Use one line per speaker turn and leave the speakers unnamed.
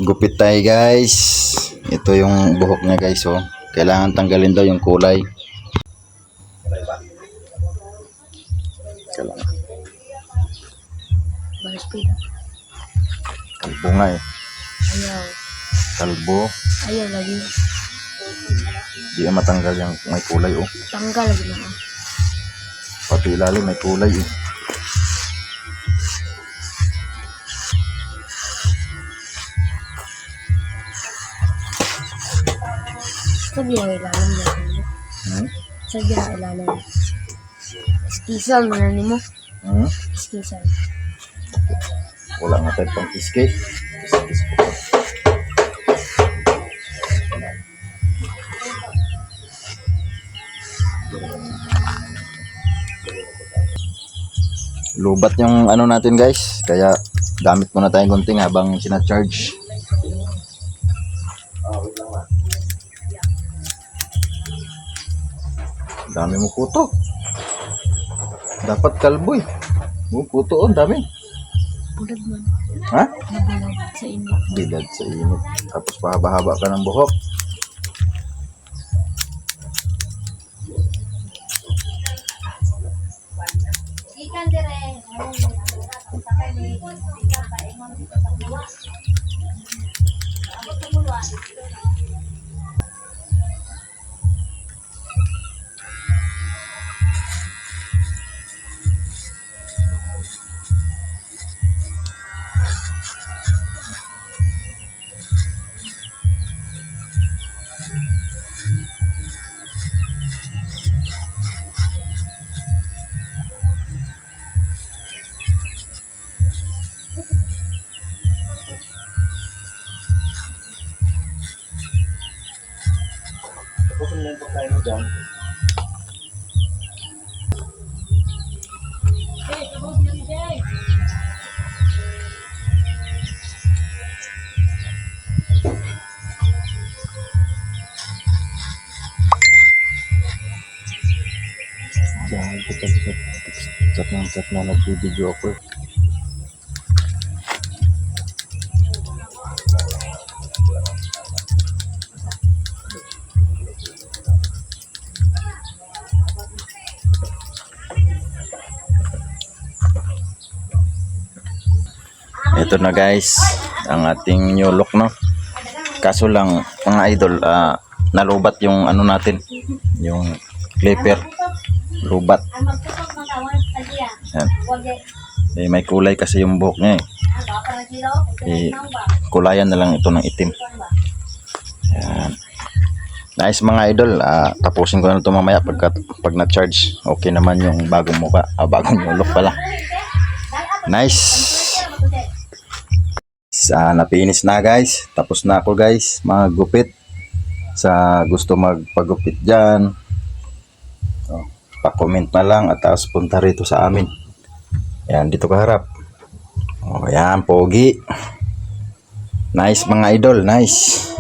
Gupit tayo guys. Ito yung buhok niya guys, oh. Kailangan tanggalin daw yung kulay. Kailangan. Kalbo nga eh.
Ayaw.
Kalbo.
Ayaw lagi.
Di na matanggal yung may kulay, oh.
Tanggal lagi na.
Pati ilalim may kulay, eh.
Sabi ang ilalim na. Sabi ang ilalim. Iskisan mo na ni mo. Iskisan.
Wala nga tayo pang iske. Lubat yung ano natin guys, kaya gamit muna tayong gunting habang sina-charge. Dami mo puto. Dapat kalbo eh. Puto oh, dami.
Bulag man.
Ha?
Nabulag sa inyo.
Bilad sa init. Tapos pahaba-haba ka ng buhok. Jangan kita chat na nag-video ako. Ito na guys, ang ating new look, no. Kaso lang mga idol, nalubat yung ano natin, yung clipper. Lubat. Yan. Eh, may kulay kasi yung buhok niya eh. Kulayan na lang ito ng itim. Yan. Nice mga idol. Tapusin ko na ito mamaya pag na-charge. Okay naman yung bagong mukha. Bagong look pala. Nice. Napinis na guys. Tapos na ako guys. Mga gupit. Sa gusto magpagupit dyan, pa-comment na lang at tapos punta rito sa amin. Yan, dito kaharap. O, yan, pogi. Nice mga idol, nice.